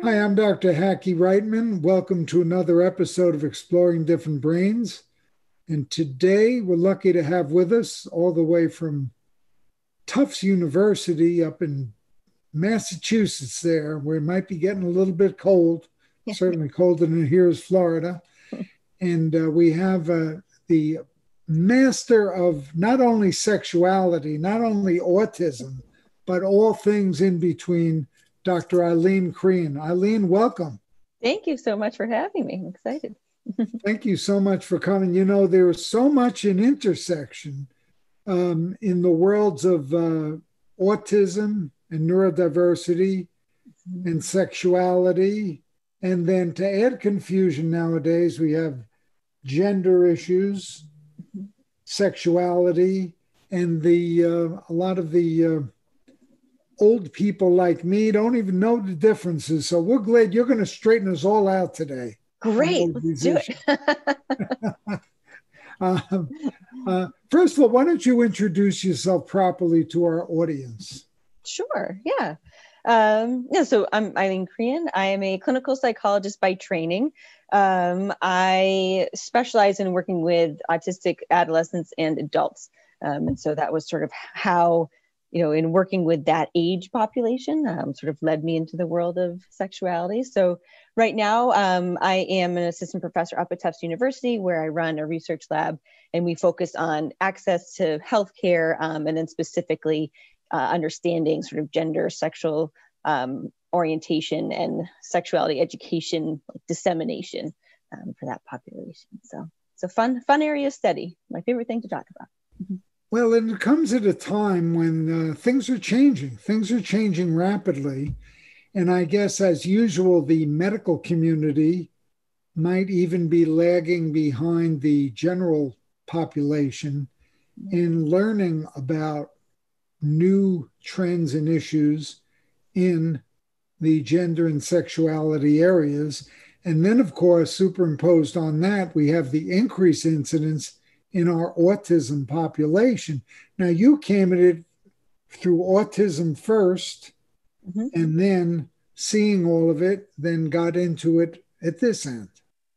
Hi, I'm Dr. Hackey Reitman. Welcome to another episode of Exploring Different Brains. And today we're lucky to have with us, all the way from Tufts University up in Massachusetts, there, where it might be getting a little bit cold, certainly colder than here is Florida. And we have the master of not only sexuality, not only autism, but all things in between, Dr. Eileen Crehan. Eileen, welcome. Thank you so much for having me. I'm excited. Thank you so much for coming. You know, there is so much an intersection in the worlds of autism and neurodiversity and sexuality. And then to add confusion nowadays, we have gender issues, sexuality, and a lot of the old people like me don't even know the differences. So we're glad you're going to straighten us all out today. Great. Let's do it. First of all, why don't you introduce yourself properly to our audience? Sure. Yeah. So I'm Eileen Crehan. I am a clinical psychologist by training. I specialize in working with autistic adolescents and adults. And so that was sort of how, in working with that age population, sort of led me into the world of sexuality. So right now, I am an assistant professor up at Tufts University, where I run a research lab, and we focus on access to healthcare, and then specifically understanding sort of gender, sexual orientation, and sexuality education dissemination for that population. So fun area of study. My favorite thing to talk about. Well, and it comes at a time when things are changing. Things are changing rapidly. And I guess, as usual, the medical community might even be lagging behind the general population in learning about new trends and issues in the gender and sexuality areas. And then, of course, superimposed on that, we have the increased incidence in our autism population. Now, you came at it through autism first, and then seeing all of it, then got into it at this end.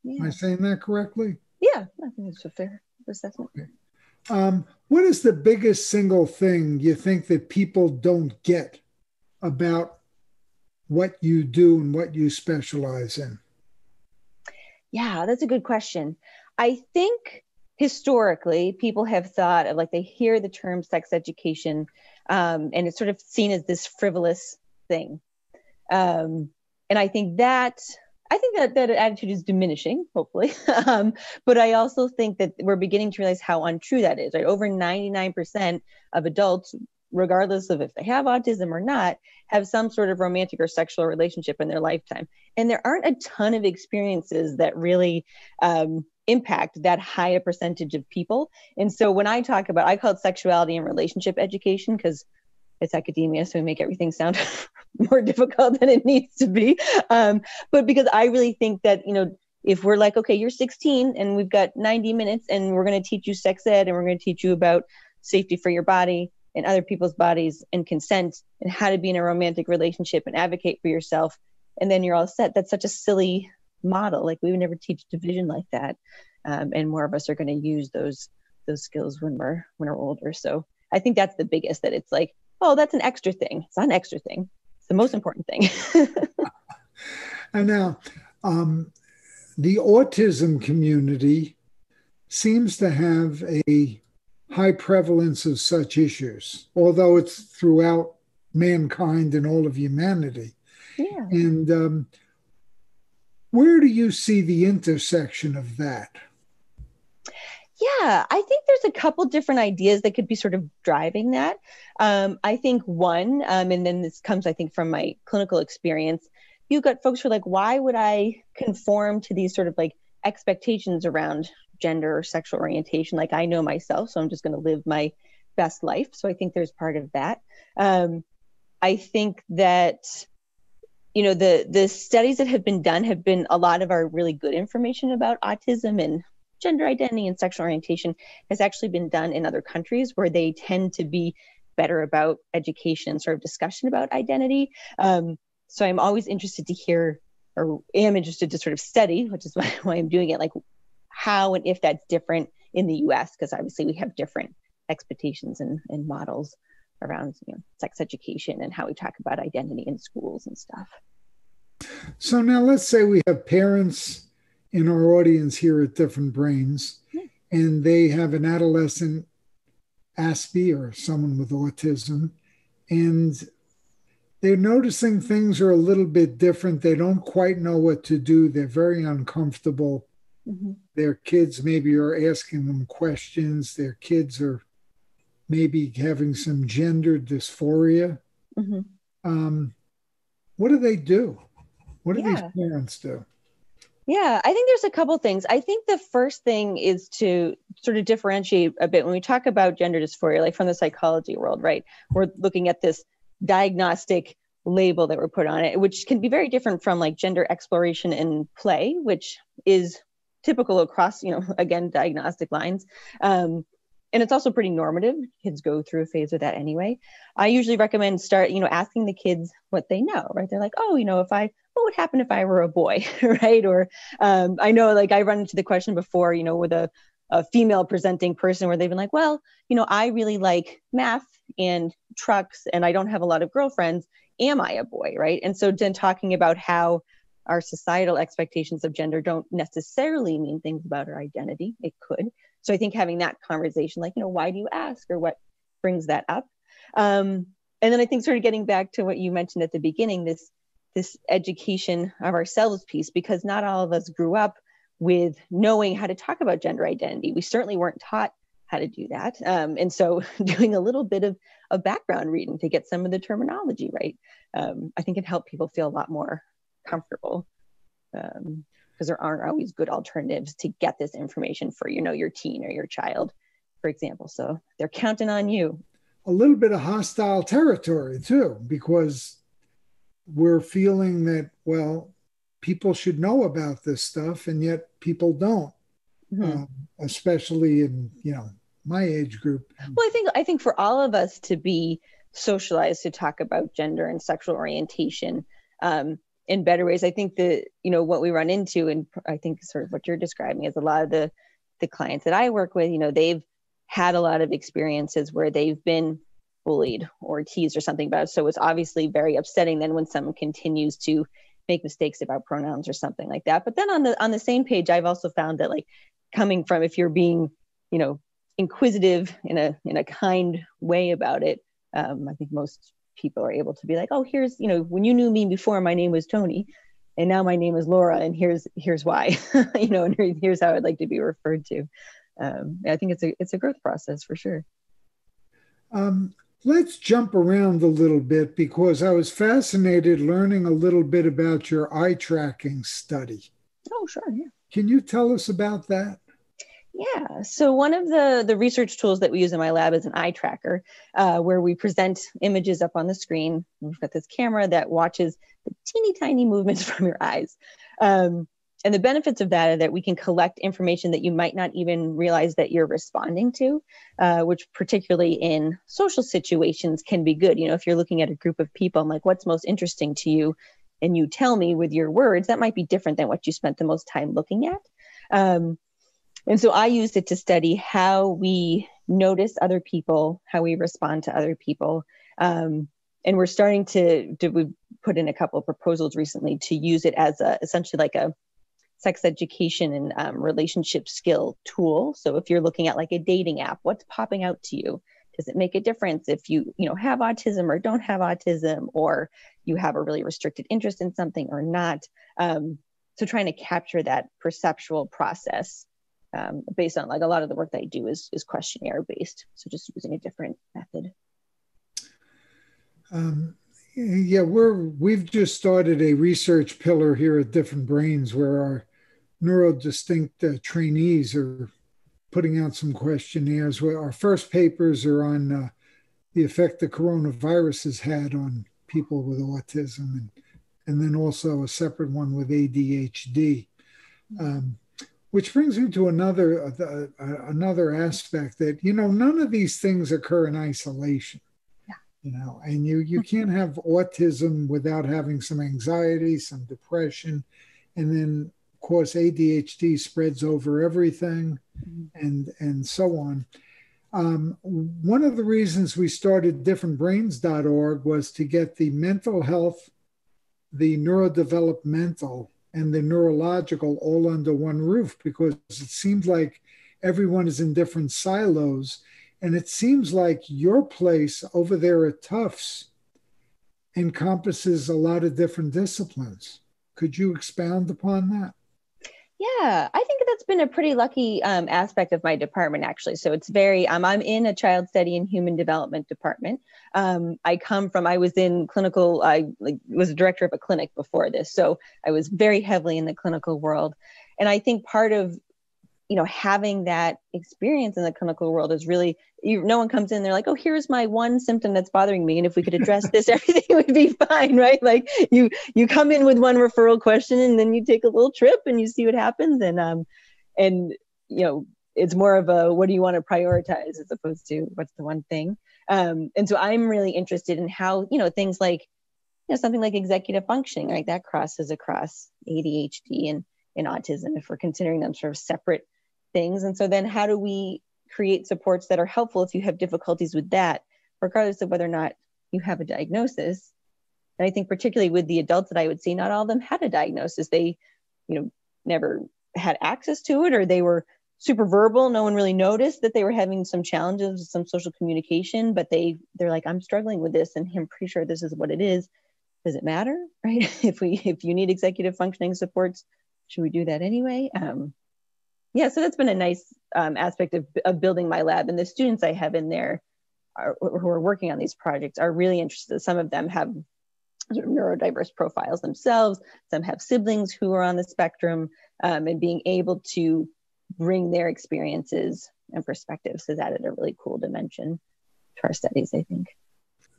Yeah. Am I saying that correctly? Yeah, I think that's a fair assessment. Okay. What is the biggest single thing you think that people don't get about what you do and what you specialize in? Yeah, that's a good question. I think historically, people have thought of, like, they hear the term sex education, and it's sort of seen as this frivolous thing. And I think that attitude is diminishing, hopefully. But I also think that we're beginning to realize how untrue that is, right? Over 99% of adults, regardless of if they have autism or not, have some sort of romantic or sexual relationship in their lifetime. And there aren't a ton of experiences that really impact that high a percentage of people. And so when I talk about, I call it sexuality and relationship education, because it's academia, so we make everything sound more difficult than it needs to be. But because I really think that, if we're like, okay, you're 16 and we've got 90 minutes and we're going to teach you sex ed, and we're going to teach you about safety for your body and other people's bodies and consent and how to be in a romantic relationship and advocate for yourself, and then you're all set. That's such a silly model. Like, we would never teach division like that. And more of us are going to use those skills when we're older. So I think that's the biggest, that it's like, oh, that's an extra thing. It's not an extra thing. It's the most important thing. And now, the autism community seems to have a high prevalence of such issues, although it's throughout mankind and all of humanity. Yeah. And where do you see the intersection of that? Yeah, I think there's a couple different ideas that could be sort of driving that. I think one, and then this comes, I think, from my clinical experience, you've got folks who are like, why would I conform to these sort of like expectations around gender or sexual orientation? Like, I know myself, so I'm just going to live my best life. So I think there's part of that. I think that, the studies that have been done have been a lot of our really good information about autism and gender identity and sexual orientation has actually been done in other countries, where they tend to be better about education and sort of discussion about identity. So I'm always interested to hear, or am interested to sort of study, which is why I'm doing it, like how and if that's different in the US, because obviously we have different expectations and models around sex education and how we talk about identity in schools and stuff. So now let's say we have parents in our audience here at Different Brains, and they have an adolescent Aspie or someone with autism, and they're noticing things are a little bit different. They don't quite know what to do. They're very uncomfortable. Mm-hmm. Their kids maybe are asking them questions. Their kids are maybe having some gender dysphoria. Mm-hmm. What do they do? What do these parents do? Yeah, I think there's a couple things. I think the first thing is to sort of differentiate a bit when we talk about gender dysphoria, like from the psychology world, right? We're looking at this diagnostic label that we're put on it, which can be very different from like gender exploration and play, which is typical across, again, diagnostic lines. And it's also pretty normative. Kids go through a phase of that anyway. I usually recommend asking the kids what they know, right? They're like, oh, what would happen if I were a boy, right? Or I know, like, I run into the question before, with a female presenting person where they've been like, well, I really like math and trucks and I don't have a lot of girlfriends. Am I a boy, right? And so then talking about how our societal expectations of gender don't necessarily mean things about our identity. It could. So I think having that conversation, like, why do you ask, or what brings that up? And then I think sort of getting back to what you mentioned at the beginning, this education of ourselves piece, because not all of us grew up with knowing how to talk about gender identity. We certainly weren't taught how to do that. And so doing a little bit of background reading to get some of the terminology right, I think can help people feel a lot more comfortable. Because there aren't always good alternatives to get this information for, your teen or your child, for example. So they're counting on you. A little bit of hostile territory too, because we're feeling that, well, people should know about this stuff, and yet people don't, especially in, my age group. Well, I think for all of us to be socialized to talk about gender and sexual orientation, in better ways. I think that, what we run into, and I think sort of what you're describing is a lot of the clients that I work with, they've had a lot of experiences where they've been bullied or teased or something about it. So it's obviously very upsetting then when someone continues to make mistakes about pronouns or something like that. But then on the same page, I've also found that, like, coming from, if you're being, inquisitive in a kind way about it, I think most people are able to be like, oh, here's, when you knew me before, my name was Tony, and now my name is Laura, and here's why, and here's how I'd like to be referred to. I think it's a growth process for sure. Let's jump around a little bit, because I was fascinated learning a little bit about your eye tracking study. Oh, sure, yeah. Can you tell us about that? Yeah. So one of the research tools that we use in my lab is an eye tracker, where we present images up on the screen. We've got this camera that watches the teeny tiny movements from your eyes. And the benefits of that are that we can collect information that you might not even realize that you're responding to, which particularly in social situations can be good. If you're looking at a group of people, I'm like, what's most interesting to you? And you tell me with your words, that might be different than what you spent the most time looking at. And so I used it to study how we notice other people, how we respond to other people. And we're starting we put in a couple of proposals recently to use it as essentially like a sex education and relationship skill tool. So if you're looking at like a dating app, what's popping out to you? Does it make a difference if you have autism or don't have autism, or you have a really restricted interest in something or not? So trying to capture that perceptual process. Based on, like, a lot of the work that I do is questionnaire based. So just using a different method. We've just started a research pillar here at Different Brains, where our neurodistinct trainees are putting out some questionnaires. Where our first papers are on the effect the coronavirus has had on people with autism, and then also a separate one with ADHD. Which brings me to another aspect that, none of these things occur in isolation. and you can't have autism without having some anxiety, some depression, and then of course ADHD spreads over everything, and so on. One of the reasons we started differentbrains.org was to get the mental health, the neurodevelopmental, and the neurological all under one roof, because it seems like everyone is in different silos. And it seems like your place over there at Tufts encompasses a lot of different disciplines. Could you expound upon that? Yeah, I think that's been a pretty lucky aspect of my department, actually. So it's very, I'm in a child study and human development department. I was in clinical, was a director of a clinic before this. So I was very heavily in the clinical world. And I think part of, having that experience in the clinical world is really, no one comes in, they're like, oh, here's my one symptom that's bothering me. And if we could address this, everything would be fine, right? Like you come in with one referral question and then you take a little trip and you see what happens. And it's more of a, what do you want to prioritize as opposed to what's the one thing? And so I'm really interested in how, things like, something like executive functioning, right? That crosses across ADHD and autism, if we're considering them sort of separate things. And so then how do we create supports that are helpful if you have difficulties with that, regardless of whether or not you have a diagnosis? And I think particularly with the adults that I would see, not all of them had a diagnosis. They, never had access to it, or they were super verbal. No one really noticed that they were having some challenges with some social communication, but they're like, I'm struggling with this and I'm pretty sure this is what it is. Does it matter, right? If you need executive functioning supports, should we do that anyway? So that's been a nice aspect of building my lab. And the students I have in there who are working on these projects are really interested. Some of them have sort of neurodiverse profiles themselves. Some have siblings who are on the spectrum, and being able to bring their experiences and perspectives has added a really cool dimension to our studies, I think.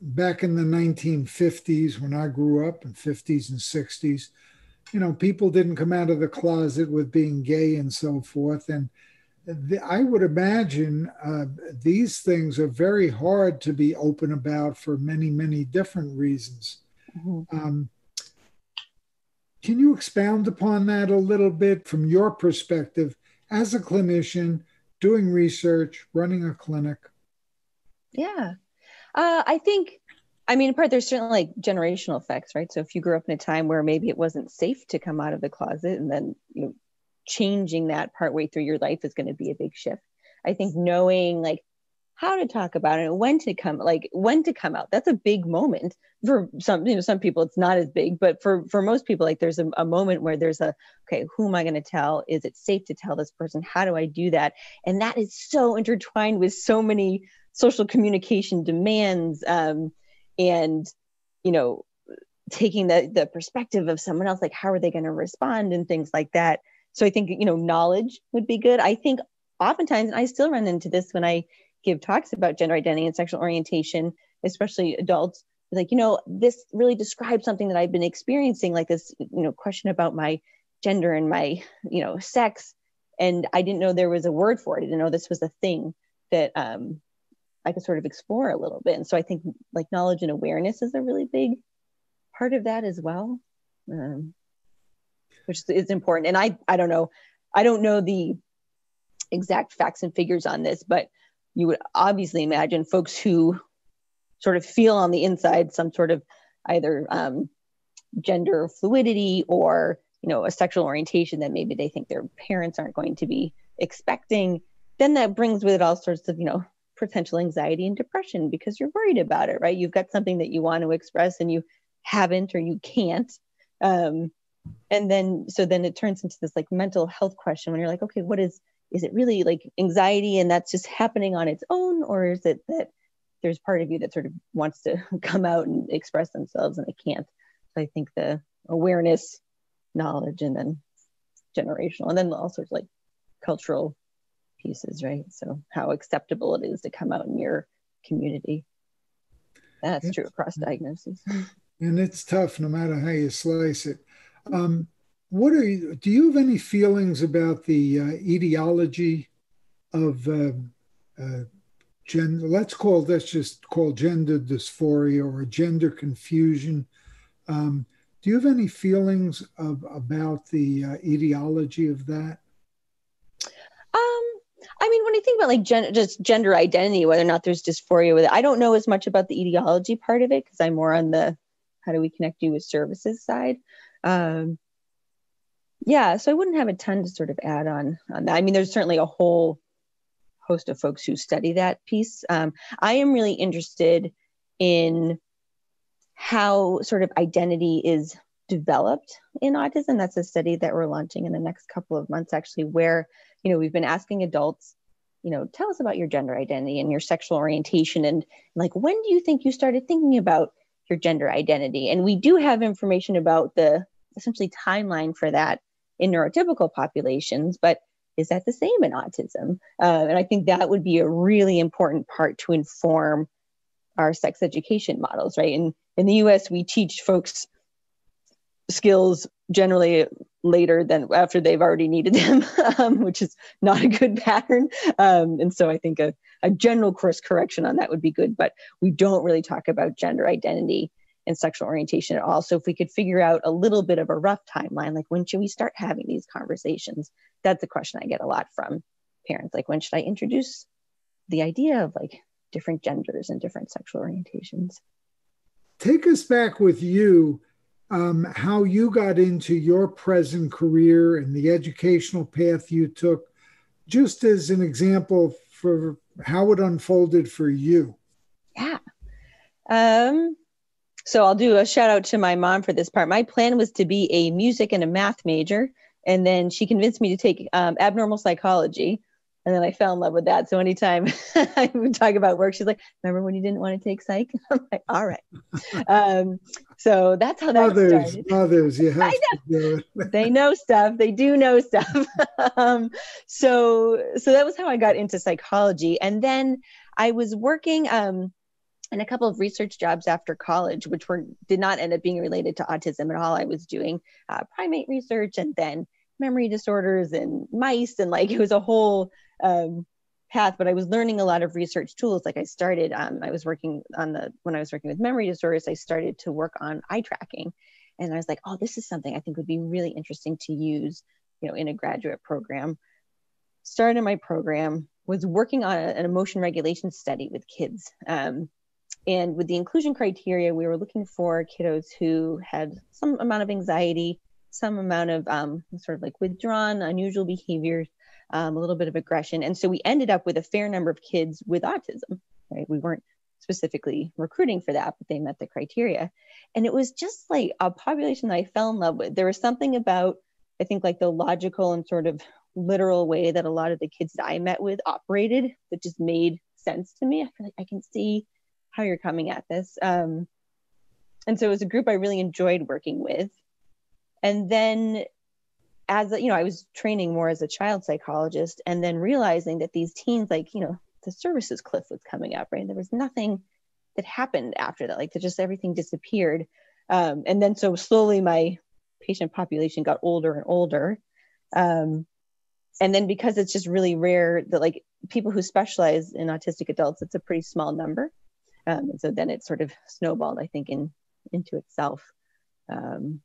Back in the 1950s, when I grew up, in 50s and 60s, people didn't come out of the closet with being gay and so forth. And I would imagine these things are very hard to be open about for many, many different reasons. Mm-hmm. Can you expound upon that a little bit from your perspective as a clinician, doing research, running a clinic? Yeah. I think, in part, there's certainly like generational effects, right? So if you grew up in a time where maybe it wasn't safe to come out of the closet, and then, changing that partway through your life is going to be a big shift. I think knowing like how to talk about it and when to come out, that's a big moment for some people it's not as big, but for most people, like there's a moment where there's okay, who am I going to tell? Is it safe to tell this person? How do I do that? And that is so intertwined with so many social communication demands, and taking the perspective of someone else, like how are they going to respond and things like that. So I think knowledge would be good. I think oftentimes, and I still run into this when I give talks about gender identity and sexual orientation, especially adults, like, this really describes something that I've been experiencing, like this, question about my gender and my, sex. And I didn't know there was a word for it. I didn't know this was a thing that I could sort of explore a little bit. And so I think like knowledge and awareness is a really big part of that as well, which is important. And I don't know the exact facts and figures on this, but you would obviously imagine folks who sort of feel on the inside some sort of either gender fluidity or, a sexual orientation that maybe they think their parents aren't going to be expecting, then that brings with it all sorts of, potential anxiety and depression because you're worried about it, right? You've got something that you want to express and you haven't or you can't. And then it turns into this like mental health question when you're like, okay, is it really like anxiety and that's just happening on its own? Or is it that there's part of you that sort of wants to come out and express themselves and they can't? So I think the awareness, knowledge, and then generational, and then all sorts of like cultural pieces, right? So how acceptable it is to come out in your community. That's true across diagnoses. And it's tough no matter how you slice it. Do you have any feelings about the etiology of gender, let's just call gender dysphoria or gender confusion. Do you have any feelings about the etiology of that? I mean, when I think about like just gender identity, whether or not there's dysphoria with it, I don't know as much about the etiology part of it because I'm more on the how do we connect you with services side. Yeah, so I wouldn't have a ton to sort of add on that. I mean, there's certainly a whole host of folks who study that piece. I am really interested in how sort of identity is developed in autism. That's a study that we're launching in the next couple of months, actually, where we've been asking adults, tell us about your gender identity and your sexual orientation. And like, when do you think you started thinking about your gender identity? And we do have information about the essentially timeline for that in neurotypical populations, but is that the same in autism? And I think that would be a really important part to inform our sex education models, right? And in the US, we teach folks skills generally later than after they've already needed them, which is not a good pattern. And so I think a general course correction on that would be good, but we don't really talk about gender identity and sexual orientation at all. So if we could figure out a little bit of a rough timeline, like when should we start having these conversations? That's a question I get a lot from parents. Like, when should I introduce the idea of like different genders and different sexual orientations? Take us back with you, how you got into your present career and the educational path you took, just as an example for how it unfolded for you. Yeah. So I'll do a shout out to my mom for this part. My plan was to be a music and a math major, and then she convinced me to take abnormal psychology. And then I fell in love with that. So anytime I would talk about work, she's like, remember when you didn't want to take psych? I'm like, all right. So that's how that started. Mothers, you have to do it. They know stuff. They do know stuff. So that was how I got into psychology. And then I was working in a couple of research jobs after college, which did not end up being related to autism at all. I was doing primate research and then memory disorders and mice, and like it was a whole path. But I was learning a lot of research tools. Like I started, when I was working with memory disorders, I started to work on eye tracking, and I was like, oh, this is something I think would be really interesting to use, in a graduate program. Started my program, was working on an emotion regulation study with kids. And with the inclusion criteria, we were looking for kiddos who had some amount of anxiety, some amount of sort of like withdrawn, unusual behaviors, a little bit of aggression. And so we ended up with a fair number of kids with autism, right? We weren't specifically recruiting for that, but they met the criteria. And it was just like a population that I fell in love with. There was something about, I think, like the logical and sort of literal way that a lot of the kids that I met with operated that just made sense to me. I feel like I can see how you're coming at this. And so it was a group I really enjoyed working with. And then as I was training more as a child psychologist, and then realizing that these teens, like, the services cliff was coming up, right? There was nothing that happened after that, like just everything disappeared. And then so slowly my patient population got older and older. And then because it's just really rare that like people who specialize in autistic adults, it's a pretty small number. And so then it sort of snowballed, I think, into itself. And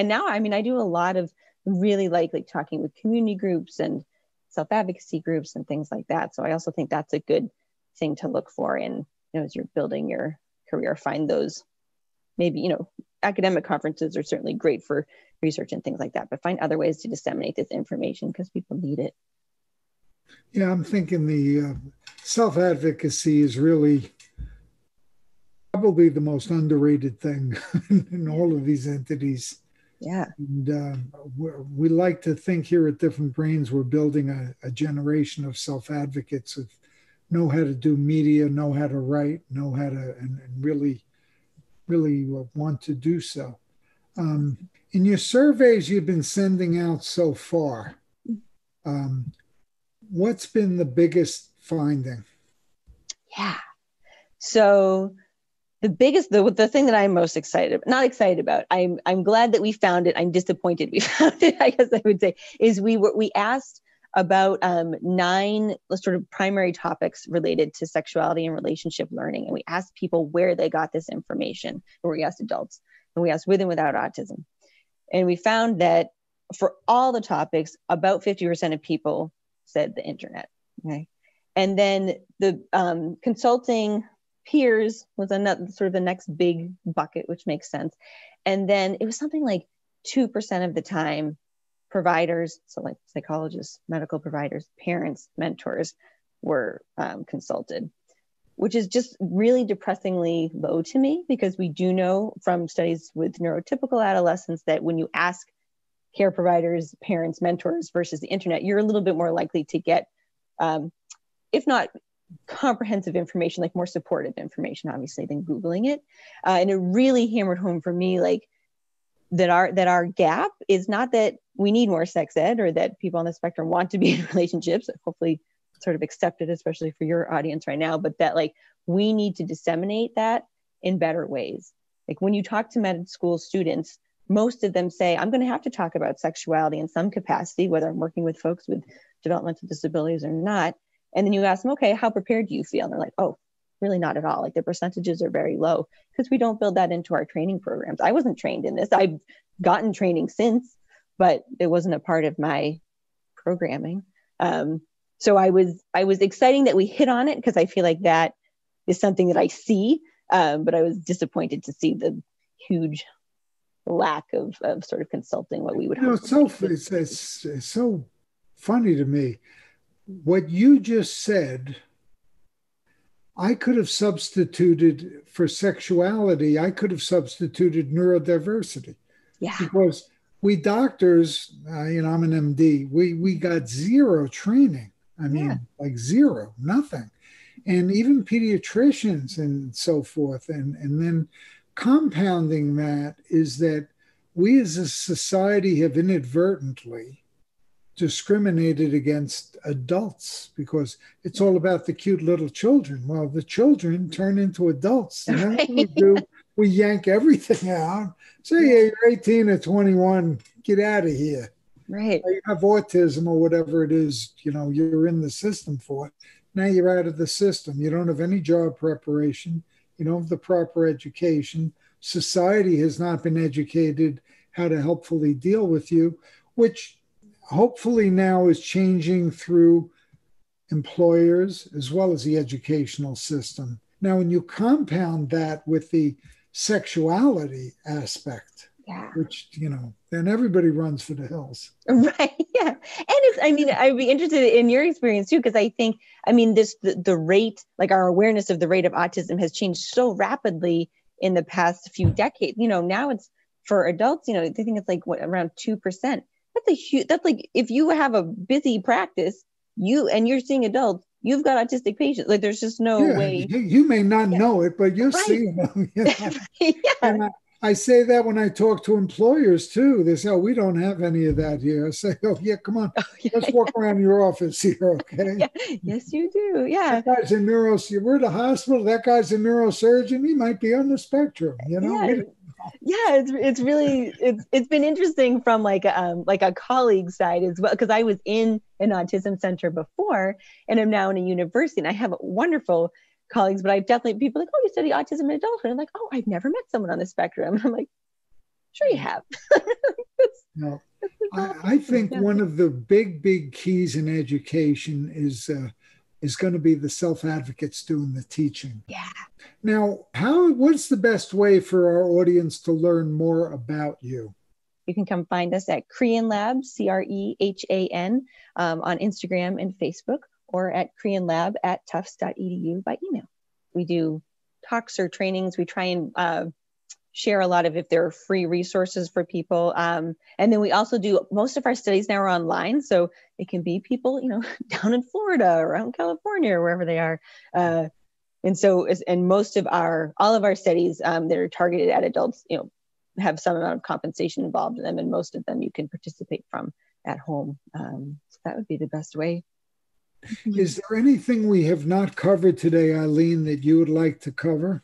now, I mean, I do a lot of really like talking with community groups and self-advocacy groups and things like that. So I also think that's a good thing to look for in, as you're building your career, find those maybe, academic conferences are certainly great for research and things like that, but find other ways to disseminate this information because people need it. Yeah, I'm thinking the self-advocacy is really probably the most underrated thing in all of these entities. Yeah. And we like to think here at Different Brains, we're building a generation of self-advocates who know how to do media, know how to write, know how to, and really, really want to do so. In your surveys you've been sending out so far, what's been the biggest finding? Yeah. So the thing that I'm most not excited about, I'm glad that we found it. I'm disappointed we found it, I guess I would say, is we asked about 9 sort of primary topics related to sexuality and relationship learning. And we asked people where they got this information, or we asked adults, and we asked with and without autism. And we found that for all the topics, about 50% of people said the internet. Okay. And then the consulting peers was another sort of the next big bucket, which makes sense. And then it was something like 2% of the time, providers, so like psychologists, medical providers, parents, mentors were consulted, which is just really depressingly low to me, because we do know from studies with neurotypical adolescents that when you ask care providers, parents, mentors versus the internet, you're a little bit more likely to get, if not comprehensive information, like more supportive information, obviously, than Googling it. And it really hammered home for me, like, that our gap is not that we need more sex ed or that people on the spectrum want to be in relationships, hopefully sort of accepted, especially for your audience right now, but that like we need to disseminate that in better ways. Like when you talk to med school students, most of them say, I'm going to have to talk about sexuality in some capacity, whether I'm working with folks with developmental disabilities or not. And then you ask them, okay, how prepared do you feel? And they're like, oh, really not at all. Like the percentages are very low because we don't build that into our training programs. I wasn't trained in this. I've gotten training since, but it wasn't a part of my programming. So I was exciting that we hit on it because I feel like that is something that I see, but I was disappointed to see the huge lack of sort of consulting what we would hope. It's so funny to me. What you just said, I could have substituted for sexuality. I could have substituted neurodiversity. Yeah. Because we doctors, I'm an MD, we got zero training. I mean, like zero, nothing. And even pediatricians and so forth. And then compounding that is that we as a society have inadvertently discriminated against adults because it's all about the cute little children. Well, the children turn into adults. And then what we do, we yank everything out. Say, yeah, you're 18 or 21, get out of here. Right. You have autism or whatever it is, you're in the system for it. Now you're out of the system. You don't have any job preparation. You don't have the proper education. Society has not been educated how to helpfully deal with you, which hopefully now is changing through employers as well as the educational system. Now, when you compound that with the sexuality aspect, which, then everybody runs for the hills. Right. Yeah. And I'd be interested in your experience too, because I think, the rate, like our awareness of the rate of autism has changed so rapidly in the past few decades. Now it's for adults, they think it's like around 2%. That's like if you have a busy practice, you're seeing adults, you've got autistic patients. Like there's just no way. You may not know it, but you're seeing them. And I say that when I talk to employers too. They say, "Oh, we don't have any of that here." I say, "Oh, yeah, come on, let's walk around your office here, okay?" Yes, you do. Yeah. That guy's a we're at a hospital. That guy's a neurosurgeon. He might be on the spectrum. It's been interesting from like a colleague side as well, because I was in an autism center before and I'm now in a university, and I have wonderful colleagues, but I've definitely people like, oh, you study autism in adulthood. I'm like, oh, I've never met someone on the spectrum. And I'm like, sure you have. I think one of the big keys in education is going to be the self-advocates doing the teaching. Yeah. Now, what's the best way for our audience to learn more about you? You can come find us at Crehan Lab, Crehan, on Instagram and Facebook, or at Crehan Lab at tufts.edu by email. We do talks or trainings. We try and share a lot of, if there are free resources for people. And then we also do, most of our studies now are online. So it can be people, down in Florida or out in California or wherever they are. And all of our studies that are targeted at adults, have some amount of compensation involved in them. And most of them you can participate from at home. So that would be the best way. Is there anything we have not covered today, Eileen, that you would like to cover?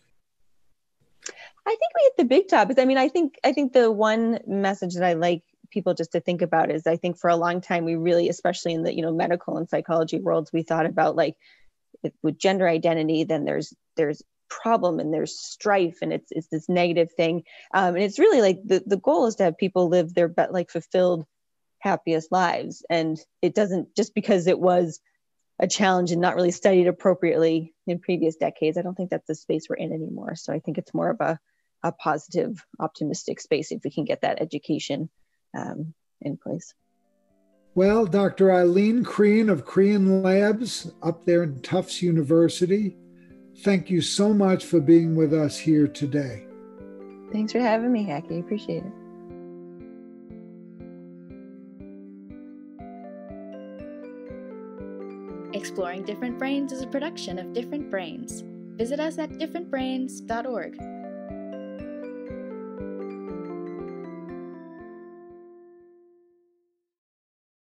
I think we hit the big topics. I think the one message that I like people just to think about is, I think for a long time, we really, especially in the, medical and psychology worlds, we thought about like with gender identity, then there's problem and there's strife and it's this negative thing. And it's really like the goal is to have people live their like fulfilled, happiest lives. And it doesn't, just because it was a challenge and not really studied appropriately in previous decades, I don't think that's the space we're in anymore. So I think it's more of a positive, optimistic space if we can get that education in place. Well, Dr. Eileen Crehan of Crehan Labs up there in Tufts University, thank you so much for being with us here today. Thanks for having me, Hacky. Appreciate it. Exploring Different Brains is a production of Different Brains. Visit us at differentbrains.org.